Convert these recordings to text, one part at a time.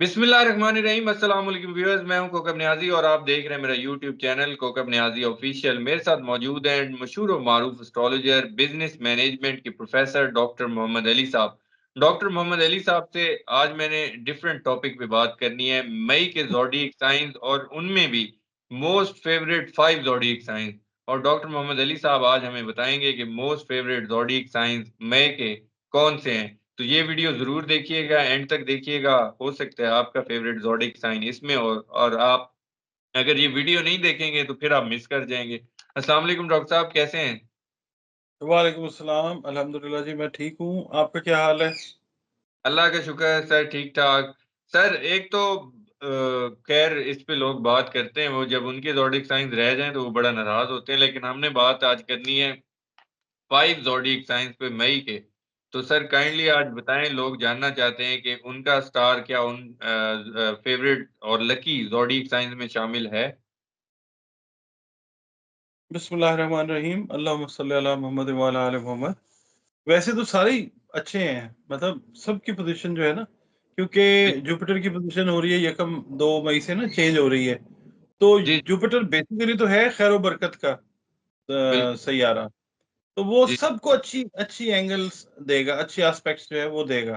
बिस्मिल्लाहिर्रहमानिर्रहीम। अस्सलाम वालेकुम व्यूअर्स, मैं हूं कोकब नियाजी और आप देख रहे हैं मेरा YouTube channel Kokab Niazi official. मेरे साथ मौजूद हैं मशहूर और मारूफ एस्ट्रोलॉजर, बिजनेस मैनेजमेंट के प्रोफेसर डॉक्टर मोहम्मद अली साहब। डॉक्टर मोहम्मद अली साहब से आज मैंने डिफरेंट टॉपिक पे बात करनी है, मई के ज़ोडिएक साइंस और उनमें भी मोस्ट फेवरेट 5 ज़ोडिएक साइंस। और डॉक्टर मोहम्मद अली साहब आज हमें बताएंगे कि मोस्ट फेवरेट ज़ोडिएक साइंस मई के कौन से हैं। तो ये वीडियो जरूर देखिएगा, एंड तक देखिएगा। हो सकता है आपका फेवरेट ज़ोडिएक साइन इसमें और आप अगर ये वीडियो नहीं देखेंगे तो फिर आप मिस कर जाएंगे। अस्सलाम वालेकुम डॉक्टर साहब, कैसे हैं? वालेकुम अस्सलाम। अल्हम्दुलिल्लाह जी, मैं ठीक हूँ। आपका क्या हाल है? अल्लाह का शुक्र है सर, ठीक ठाक। सर एक तो खैर इस पे लोग बात करते हैं, वो जब उनके ज़ोडिएक साइंस रह जाएं तो वो बड़ा नाराज होते हैं, लेकिन हमने बात आज करनी है 5 ज़ोडिएक साइंस पे मई के। तो सर काइंडली आज बताएं, लोग जानना चाहते हैं कि उनका स्टार क्या उन फेवरेट और लकी ज़ोडिएक साइंस में शामिल है। बिस्मिल्लाहिर्रहमानिर्रहीम। अल्लाहुम्मा सल्ली अला मोहम्मद व अला आलि मोहम्मद। वैसे तो सारे ही अच्छे हैं, मतलब सबकी पोजीशन जो है ना, क्योंकि जी, जुपिटर की पोजीशन हो रही है यकम 2 मई से ना चेंज हो रही है। तो जी, जुपिटर बेसिकली तो है खैर व बरकत का बिल्कुल। सैयारा। तो वो जी, सबको अच्छी अच्छी एंगल्स देगा, अच्छे एस्पेक्ट्स जो है वो देगा।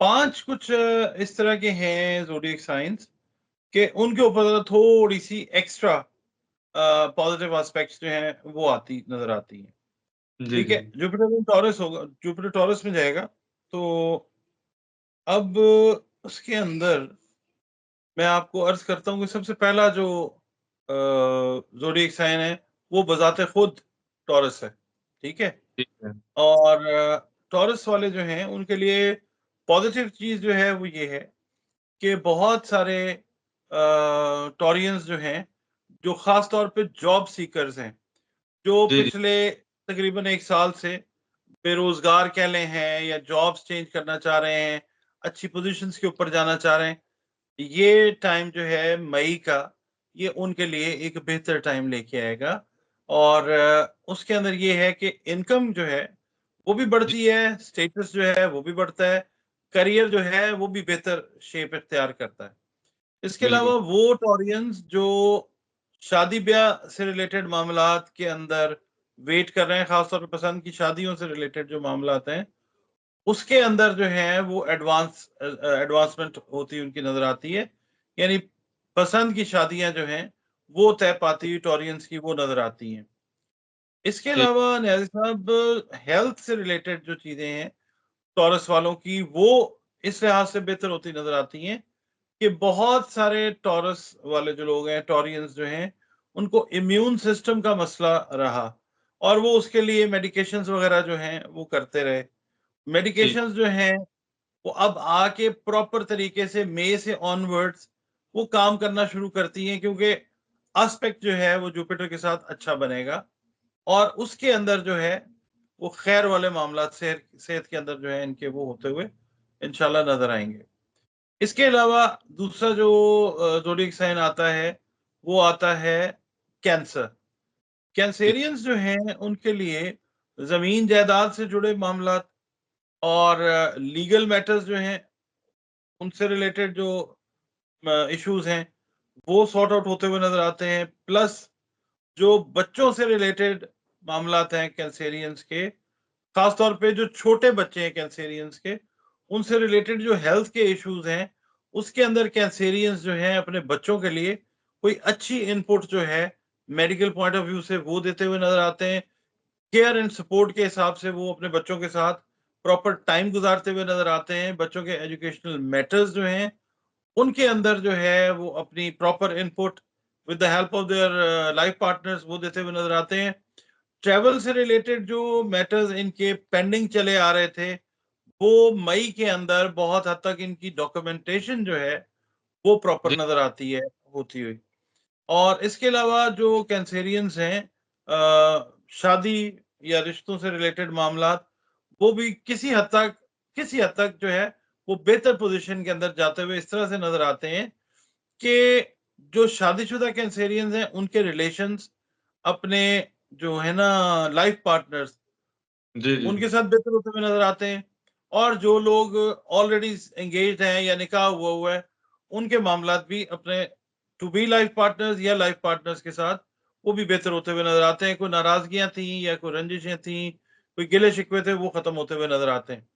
5 कुछ इस तरह के हैं ज़ोडिएक साइंस कि उनके ऊपर थोड़ी-सी एक्स्ट्रा पॉजिटिव एस्पेक्ट्स जो हैं वो आती नज़र आती हैं। जी, ठीक जी, है, जुपिटर इन टॉरस होगा, जुपिटर टॉरस में जाएगा। तो अब उसके अंदर मैं आपको अर्ज़ करता हूँ कि सबसे पहला जो ज़ोडिएक साइन है, वो बज़ाते खुद टॉरस है, ठीक है? ठीक है। और टॉरस वाले जो हैं, उनके लिए पॉजिटिव चीज़ जो है वो ये है कि बहुत सारे टॉरियंस जो हैं, जो ख़ास तौर पे जॉब सीकर्स हैं, जो जी, जी, पिछले तकरीबन 1 साल से बेरोज़गार कह लें हैं या जॉब्स चेंज करना चाह रहे हैं, अच्छी पोज़ीशंस के ऊपर जाना चाह रहे हैं, ये टाइम जो है मई का, ये उनके लिए एक बेहतर टाइम लेके आएगा। और उसके अंदर ये है कि इनकम जो है, वो भी जी, बढ़ती है, स्टेटस जो है वो भी बढ़ता है, करियर जो है वो भी बेहतर शेप इख्तियार करता है। इसके अलावा बिल्कुल। वो टॉरियंस जो शादी-ब्याह से रिलेटेड मामलात के अंदर वेट कर रहे हैं, ख़ास तौर पे पसंद की शादियों से रिलेटेड जो मामलात हैं, उसके अंदर जो है वो एडवांसमेंट होती उनकी नज़र आती है। यानी पसंद की शादियाँ जो हैं, वो तय पाती हुई टॉरियंस की वो नज़र आती हैं। इसके जी, अलावा न्याज़ी साहब, हेल्थ से रिलेटेड जो चीज़ें हैं, टॉरस वालों की, वो इस लिहाज से बेहतर होती नज़र आती हैं कि बहुत सारे टॉरस वाले जो लोग हैं, टॉरियंस जो हैं, उनको इम्यून सिस्टम का मसला रहा और वो उसके लिए मेडिकेशंस वगैरह जो हैं, वो करते रहे। जी, मेडिकेशंस जो हैं, वो अब आके प्रॉपर तरीके से मई से ऑनवर्ड्स वो काम करना शुरू करती हैं, क्योंकि एस्पेक्ट जो है वो जुपिटर के साथ अच्छा बनेगा और उसके अंदर जो है वो खैर वाले मामलात सेहत सेहत के अंदर जो है इनके वो होते हुए इंशाल्लाह नज़र आएँगे। इसके अलावा दूसरा जो ज़ोडिएक साइन आता है, वो आता है कैंसर। जी, कैंसेरियंस जो हैं, उनके लिए ज़मीन जायदाद से जुड़े मामलात और लीगल मैटर्स जो हैं, उनसे रिलेटेड जो इश्यूज़ हैं, वो सॉर्ट आउट होते हुए नज़र आते हैं। प्लस जो बच्चों से रिलेटेड मामलात हैं कैंसेरियंस के, खास तौर पे जो छोटे बच्चे हैं कैंसेरियंस के, उनसे रिलेटेड जो हेल्थ के इश्यूज़ हैं, उसके अंदर कैंसेरियंस जो हैं अपने बच्चों के लिए कोई अच्छी इनपुट जो है मेडिकल पॉइंट ऑफ व्यू से वो देते हुए नज़र आते हैं। केयर एंड सपोर्ट के हिसाब से वो अपने बच्चों के साथ प्रॉपर टाइम गुज़ारते हुए नज़र आते हैं। बच्चों के एजुकेशनल मैटर्स जो हैं, उनके अंदर जो है वो अपनी proper input with the help of their life partners वो देते हुए नज़र आते हैं। ट्रैवल से रिलेटेड जो मैटर्स इनके पेंडिंग चले आ रहे थे, वो मई के अंदर बहुत हद तक इनकी डॉक्यूमेंटेशन जो है, वो प्रॉपर जी, नज़र आती है होती हुई। और इसके अलावा जो कैंसेरियंस हैं, शादी या रिश्तों से रिलेटेड मामलात, वो भी किसी हद तक जो है, वो बेहतर पोज़ीशन के अंदर जाते हुए इस तरह से नज़र आते हैं कि जो शादीशुदा कैंसेरियंस हैं, उनके रिलेशंस अपने जो है ना लाइफ पार्टनर्स, जी, जी, उनके साथ बेहतर होते हुए नज़र आते हैं। और जो लोग ऑलरेडी एंगेज्ड हैं या निकाह हुआ हुआ है, उनके मामलात भी अपने टू बी लाइफ पार्टनर्स या लाइफ पार्टनर्स के साथ वो भी बेहतर होते हुए नजर आते हैं। कोई नाराजगियां थी या कोई रंजिशें थी, कोई गिले शिकवे थे, वो खत्म होते हुए नजर आते हैं।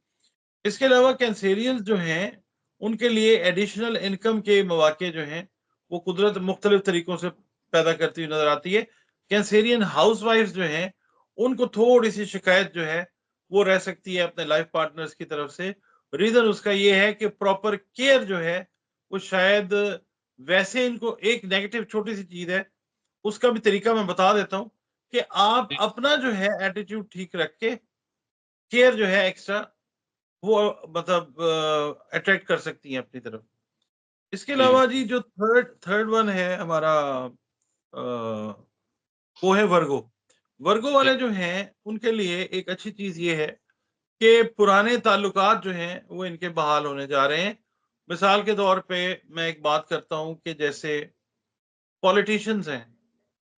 इसके अलावा कैंसेरियंस जो हैं उनके लिए एडिशनल इनकम के मौके जो हैं वो कुदरत मुख्तलिफ तरीकों से पैदा करती हुई नजर आती है। कैंसेरियन हाउसवाइफ्स जो हैं उनको थोड़ी सी शिकायत जो है वो रह सकती है अपने लाइफ पार्टनर्स की तरफ से। रीजन उसका ये है कि प्रॉपर केयर जो है वो शायद, वैसे इनको एक नेगेटिव छोटी सी चीज है, उसका भी तरीका मैं बता देता हूं कि आप जी अपना जो है एटीट्यूड ठीक रख के केयर जो है एक्स्ट्रा वो मतलब अट्रैक्ट कर सकती हैं अपनी तरफ। इसके जी अलावा जी जो थर्ड थर्ड वन है हमारा, वो है वर्गो। वर्गो जी वाले जो हैं उनके लिए एक अच्छी चीज ये है कि पुराने ताल्लुकात जो हैं वो इनके बहाल होने जा रहे हैं। मिसाल के तौर पे मैं एक बात करता हूं कि जैसे पॉलिटिशियंस हैं,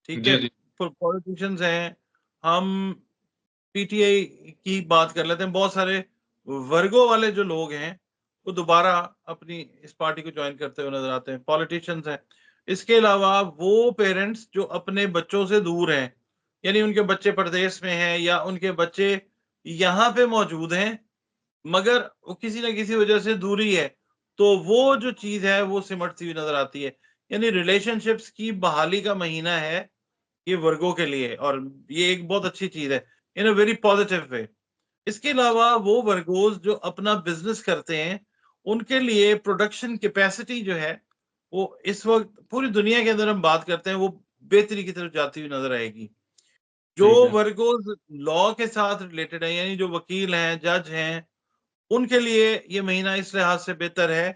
ठीक है, जी पॉलिटिशियंस हैं, हम पीटीआई की बात कर लेते हैं। बहुत सारे वर्गों वाले जो लोग हैं वो दोबारा अपनी इस पार्टी को ज्वाइन करते हुए नजर आते हैं, पॉलिटिशियंस हैं। इसके अलावा वो पेरेंट्स जो अपने बच्चों से दूर हैं, यानी उनके बच्चे प्रदेश में हैं या उनके बच्चे यहाँ पे मौजूद हैं मगर वो किसी ना किसी वजह से दूरी है, तो वो जो चीज है वो सिमटती हुई नजर आती है। यानी रिलेशनशिप्स की बहाली का महीना है ये वर्गों के लिए, और ये एक बहुत अच्छी चीज है इन अ वेरी पॉजिटिव वे। इसके अलावा वो वर्गोज जो अपना बिजनेस करते हैं उनके लिए प्रोडक्शन कैपेसिटी जो है वो इस वक्त पूरी दुनिया के अंदर हम बात करते हैं वो बेहतरी की तरफ जाती हुई नजर आएगी। जो ठीक है वर्गोज लॉ के साथ रिलेटेड है, यानी जो वकील हैं, जज हैं, उनके लिए ये महीना इस लिहाज से बेहतर है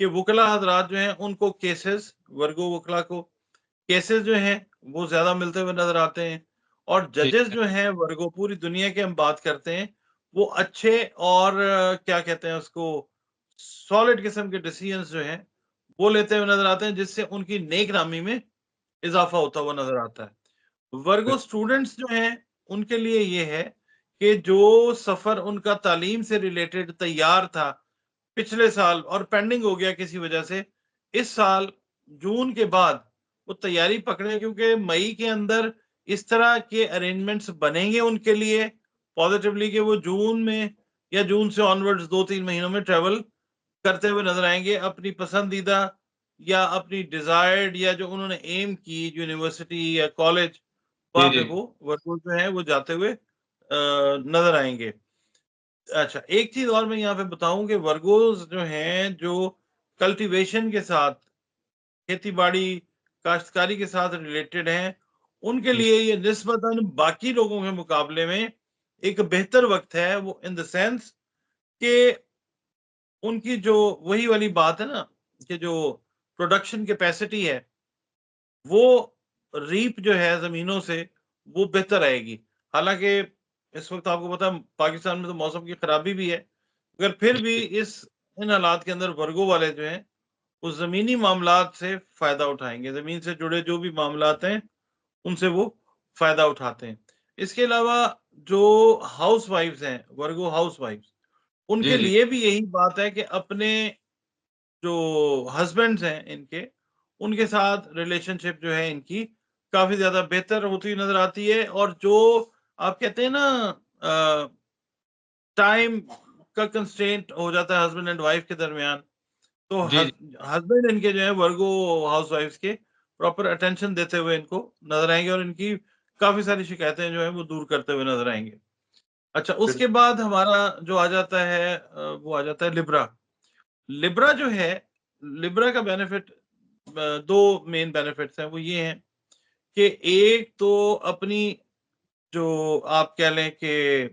कि वकला हजरात जो हैं उनको केसेस, वर्गो वकला को केसेस जो हैं वो ज्यादा मिलते हुए नजर आते हैं। और ठीक जजेस है जो हैं वर्गो, पूरी दुनिया के हम बात करते हैं, वो अच्छे और क्या कहते हैं उसको, सॉलिड किस्म के डिसीजंस जो हैं वो लेते हुए नजर आते हैं, जिससे उनकी नेक नामी में इजाफा होता हुआ नजर आता है। वर्गो स्टूडेंट्स जो हैं उनके लिए ये है कि जो सफर उनका तालीम से रिलेटेड तैयार था पिछले साल और पेंडिंग हो गया किसी वजह से, इस साल जून के बाद वो तैयारी पकड़े, क्योंकि मई के अंदर इस तरह के अरेंजमेंट्स बनेंगे उनके लिए पॉजिटिवली कि वो जून में या जून से ऑनवर्ड्स 2-3 महीनों में ट्रेवल करते हुए नजर आएंगे अपनी पसंदीदा या अपनी डिजायर्ड या जो उन्होंने एम की यूनिवर्सिटी या कॉलेज, जी वहां पे जी वो वर्कर्स जो है वो जाते हुए नजर आएंगे। अच्छा, एक चीज और मैं यहाँ पे बताऊं कि वर्गोस जो हैं जो कल्टीवेशन के साथ, खेती बाड़ी, काश्तकारी के साथ रिलेटेड हैं, उनके जी लिए ये निस्बतन बाकी लोगों के मुकाबले में एक बेहतर वक्त है। वो इन द सेंस कि उनकी जो वही वाली बात है ना कि जो प्रोडक्शन कैपेसिटी है वो रीप जो है जमीनों से वो बेहतर आएगी। हालांकि इस वक्त आपको पता है पाकिस्तान में तो मौसम की खराबी भी है, मगर फिर भी जी इस इन हालात के अंदर वर्गों वाले जो हैं वो जमीनी मामलात से फायदा उठाएंगे, जमीन से जुड़े जो भी मामलात हैं उनसे वो फायदा उठाते हैं। इसके अलावा जो हाउस वाइफ्स हैं, वर्गो हाउस वाइफ्स, जी उनके जी लिए भी यही बात है कि अपने जो हस्बैंड्स हैं इनके, उनके साथ रिलेशनशिप जो है इनकी काफी ज्यादा बेहतर होती हुई नजर आती है। और जो आप कहते हैं ना टाइम का कंस्ट्रेंट हो जाता है हस्बैंड एंड वाइफ के दरमियान, तो जी जी हस्बैंड इनके जो है वर्गो हाउस वाइफ्स के प्रॉपर अटेंशन देते हुए इनको नजर आएंगे और इनकी काफी सारी शिकायतें जो है वो दूर करते हुए नजर आएंगे। अच्छा, उसके बिल्कुल बाद हमारा जो आ जाता है वो आ जाता है लिब्रा। लिब्रा जो है, लिब्रा का बेनिफिट, दो मेन बेनिफिट्स हैं, वो ये हैं कि एक तो अपनी जो आप कह लें कि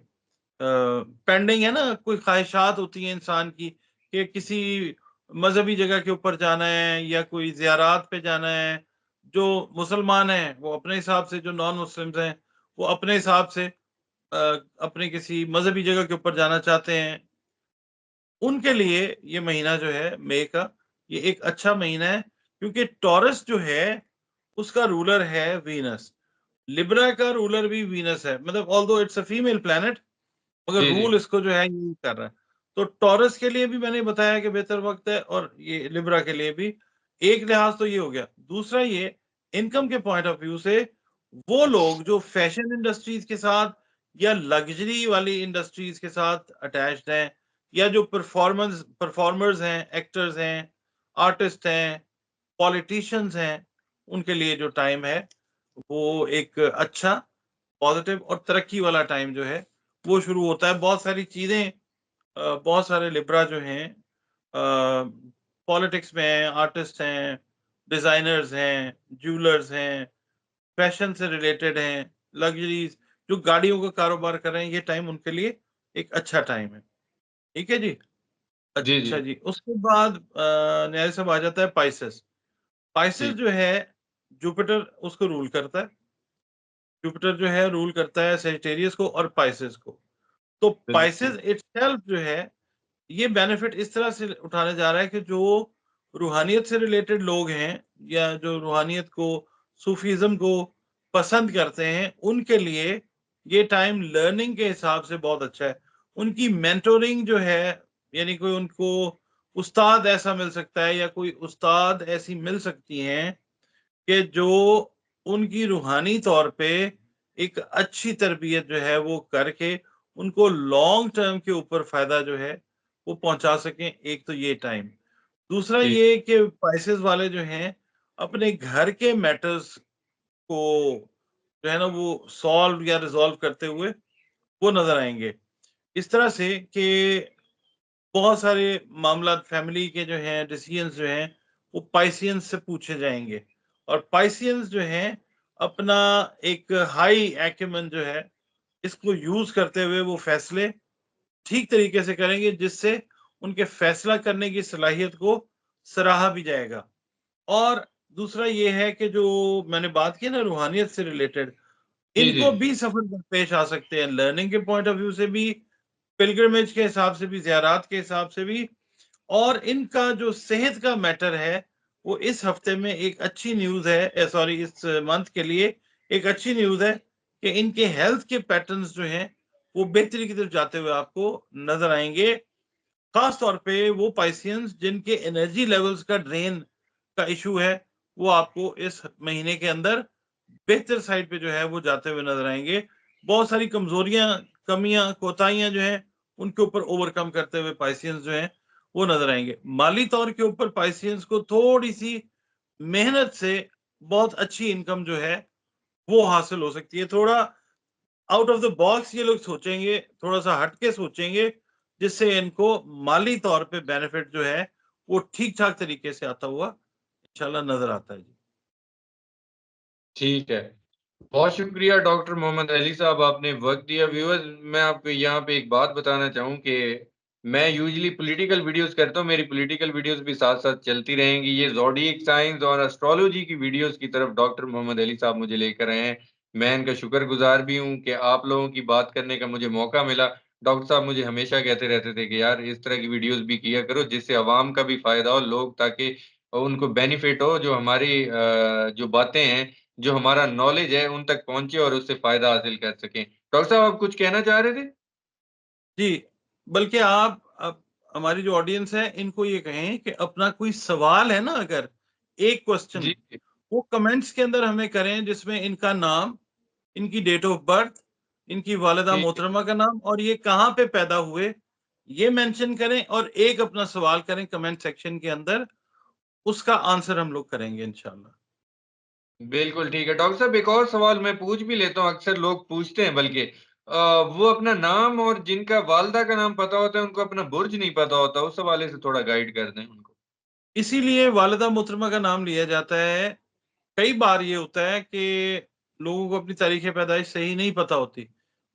पेंडिंग है ना, कोई ख्वाहिशात होती हैं इंसान की कि किसी मजहबी जगह के ऊपर जाना है या कोई जियारात पे जाना है। जो मुसलमान हैं वो अपने हिसाब से, जो नॉन मुस्लिम्स हैं वो अपने हिसाब से अपने किसी मजहबी जगह के ऊपर जाना चाहते हैं। उनके लिए ये महीना जो है मई का, ये एक अच्छा महीना है, क्योंकि टॉरस जो है उसका रूलर है वीनस, लिब्रा का रूलर भी वीनस है, मतलब although it's a female planet, मगर जी जी रूल इसको जो है ये कर रहा है। तो टॉरस के लिए भी मैंने बताया कि बेहतर वक्त है, और ये लिब्रा के लिए भी। एक लिहाज तो ये हो गया। दूसरा ये, इनकम के पॉइंट ऑफ व्यू से, वो लोग जो फैशन इंडस्ट्रीज के साथ या लग्जरी वाली इंडस्ट्रीज के साथ अटैच्ड हैं, या जो परफॉर्मर्स हैं, एक्टर्स हैं, आर्टिस्ट हैं, पॉलिटिशियंस हैं, उनके लिए जो टाइम है वो एक अच्छा, पॉजिटिव और तरक्की वाला टाइम जो है वो शुरू होता है। बहुत सारी चीजें, बहुत सारे लिब्रा जो हैं पॉलिटिक्स में हैं, आर्टिस्ट हैं, डिजाइनर्स हैं, ज्वेलर्स हैं, फैशन से रिलेटेड हैं, लग्जरीज, जो गाड़ियों का कारोबार कर रहे हैं, ये टाइम उनके लिए एक अच्छा टाइम है। ठीक है जी। जी जी। अच्छा जी, उसके बाद न्याय सब आ जाता है पाइसेस। पाइसेस जी जो है, जुपिटर उसको रूल करता है। जुपिटर जो है रूल करता है सेजिटेरियस को और पाइसेस को। तो बिल्कुल। पाइसेस इटसेल्फ जो है, ये बेनिफिट इस तरह से उठाने जा रहा है कि जो रूहानियत से रिलेटेड लोग हैं, या जो रूहानियत को, सूफीज्म को पसंद करते हैं, उनके लिए ये टाइम लर्निंग के हिसाब से बहुत अच्छा है। उनकी मेंटोरिंग जो है, यानी कोई उनको उस्ताद ऐसा मिल सकता है, या कोई उस्ताद ऐसी मिल सकती हैं कि जो उनकी रूहानी तौर पे एक अच्छी तरबियत जो है वो करके उनको लॉन्ग टर्म के ऊपर फायदा जो है वो पहुंचा सकें। एक तो ये टाइम। दूसरा ठीक। ये कि पाइसेस वाले जो हैं, अपने घर के मैटर्स को जो है ना वो सॉल्व या रिजॉल्व करते हुए वो नजर आएंगे। इस तरह से कि बहुत सारे मामला फैमिली के जो हैं, डिसीजंस जो हैं, वो पाइसियंस से पूछे जाएंगे। और पाइसियंस जो हैं, अपना एक हाई एक्यूमेन जो है, इसको यूज करते हुए वो फैसले ठीक तरीके से करेंगे, जिससे उनके फैसला करने की सलाहियत को सराहा भी जाएगा। और दूसरा ये है कि जो मैंने बात की ना रूहानियत से रिलेटेड, जी जी। इनको भी सफर पेश आ सकते हैं, लर्निंग के पॉइंट ऑफ व्यू से भी, पिलग्रिमेज के हिसाब से भी, ज़ियारात के हिसाब से भी। और इनका जो सेहत का मैटर है, वो इस हफ्ते में एक अच्छी न्यूज है, सॉरी इस मंथ के लिए एक अच्छी न्यूज है कि इनके हेल्थ के पैटर्न्स जो हैं वो बेहतरी की तरफ जाते हुए आपको नजर आएंगे। खास तौर पे वो पाइसियंस जिनके एनर्जी लेवल्स का ड्रेन का इशू है, वो आपको इस महीने के अंदर बेहतर साइड पे जो है वो जाते हुए नजर आएंगे। बहुत सारी कमजोरियां, कमियां, कोताहियां जो हैं, उनके ऊपर ओवरकम करते हुए पाइसियंस जो हैं वो नजर आएंगे। माली तौर के ऊपर पाइसियंस को थोड़ी सी मेहनत से बहुत अच्छी इनकम जो है वो हासिल हो सकती है। थोड़ा आउट ऑफ द बॉक्स ये लोग सोचेंगे, थोड़ा सा हटके सोचेंगे, जिससे इनको माली तौर पे बेनिफिट जो है वो ठीक ठाक तरीके से आता हुआ इंशाल्लाह नजर आता है जी। ठीक है। बहुत शुक्रिया डॉक्टर मोहम्मद अली साहब, आपने वक्त दिया। व्यूअर्स, मैं आपको यहाँ पे एक बात बताना चाहूँ कि मैं यूजुअली पॉलिटिकल वीडियोस करता हूँ, मेरी पॉलिटिकल वीडियोस भी साथ साथ चलती रहेंगी। ये ज़ोडिएक साइंस और एस्ट्रोलॉजी की वीडियोस की तरफ डॉक्टर मोहम्मद अली साहब मुझे लेकर आए हैं। मैं इनका शुक्रगुजार भी हूँ कि आप लोगों की बात करने का मुझे मौका मिला। डॉक्टर साहब मुझे हमेशा कहते रहते थे कि यार इस तरह की वीडियोस भी किया करो, जिससे अवाम का भी फायदा हो, लोग ताकि उनको बेनिफिट हो, जो हमारी जो बातें हैं, जो हमारा नॉलेज है, उन तक पहुँचे और उससे फ़ायदा हासिल कर सकें। डॉक्टर साहब, आप कुछ कहना चाह रहे थे? जी, बल्कि आप हमारी जो ऑडियंस है इनको ये कहें कि अपना कोई सवाल है ना, अगर एक क्वेश्चन, जी, वो कमेंट्स के अंदर हमें करें, जिसमें इनका नाम, इनकी डेट ऑफ बर्थ, इनकी वालिदा ठीक है। मोहतरमा का नाम और ये कहाँ पे पैदा हुए, ये मेंशन करें, और एक अपना सवाल करें कमेंट सेक्शन के अंदर। उसका आंसर हम लोग करेंगे इंशाल्लाह। बिल्कुल ठीक है। डॉक्टर साहब, एक और सवाल मैं पूछ भी लेता हूँ, अक्सर लोग पूछते हैं बल्कि वो अपना नाम, और जिनका वालिदा का नाम पता होता है, उनको अपना बुर्ज नहीं पता होता, उस हवाले से थोड़ा गाइड कर दें उनको। इसीलिए वालिदा मोहतरमा का नाम लिया जाता है। कई बार ये होता है कि लोगों को अपनी तारीख पैदाइश सही नहीं पता होती,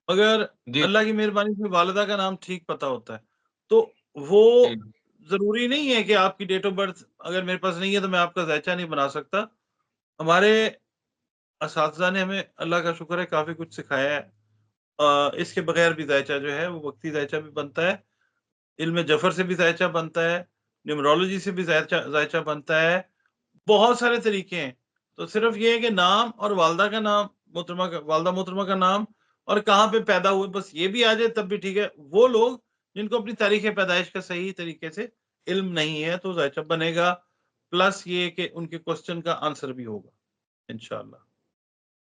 मगर जी, अल्लाह की मेहरबानी से वालिदा का नाम ठीक पता होता है। तो वो जी, ज़रूरी नहीं है कि आपकी डेट ऑफ बर्थ अगर मेरे पास नहीं है तो मैं आपका ज़ायचा नहीं बना सकता। हमारे असातिज़ा ने हमें, अल्लाह का शुक्र है, काफ़ी कुछ सिखाया है। इसके बगैर भी ज़ायचा जो है वो वक़्ती ज़ायचा भी बनता है, इल्म जफ़र से भी ज़ायचा बनता है, न्यूमरोलॉजी से भी ज़ायचा ज़ायचा बनता है। बहुत सारे तरीके हैं। तो सिर्फ ये है कि नाम और वालिदा का नाम, वालिदा मोहतरमा का नाम और कहाँ पे पैदा हुए, बस ये भी आ जाए तब भी ठीक है। वो लोग जिनको अपनी तारीख पैदाइश का सही तरीके से इल्म नहीं है, तो ज़ायचा बनेगा, प्लस ये कि उनके क्वेश्चन का आंसर भी होगा, इंशाअल्लाह।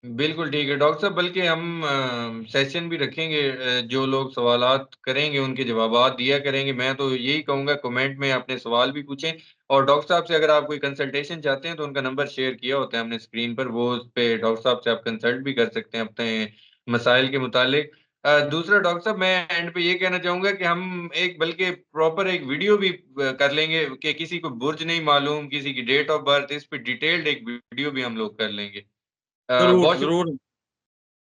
बिल्कुल ठीक है डॉक्टर साहब, बल्कि हम सेशन भी रखेंगे, जो लोग सवालात करेंगे उनके जवाबात दिया करेंगे। मैं तो यही कहूँगा कमेंट में अपने सवाल भी पूछें, और डॉक्टर साहब से अगर आप कोई कंसल्टेशन चाहते हैं तो उनका नंबर शेयर किया होता है हमने स्क्रीन पर, वो उस पे डॉक्टर साहब से आप कंसल्ट भी कर सकते हैं अपने मसाइल के मुतालिक। दूसरा डॉक्टर साहब, मैं एंड पे ये कहना चाहूँगा कि हम एक बल्कि प्रॉपर एक वीडियो भी कर लेंगे कि किसी को बुर्ज नहीं मालूम, किसी की डेट ऑफ बर्थ, इस पे डिटेल्ड एक वीडियो भी हम लोग कर लेंगे। ज़रूर, बहुत शुक्रिया। ज़रूर।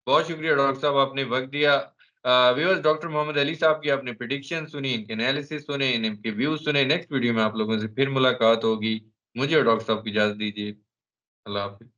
बहुत शुक्रिया डॉक्टर साहब, आपने वक़्त दिया। व्यूअर्स, डॉक्टर मोहम्मद अली साहब की आपने प्रेडिक्शन सुनी, इनके एनालिसिस सुने, इनके व्यूज़ सुने। नेक्स्ट वीडियो में आप लोगों से फिर मुलाकात होगी। मुझे और डॉक्टर साहब को इजाज़त दीजिए। अल्लाह हाफ़िज़।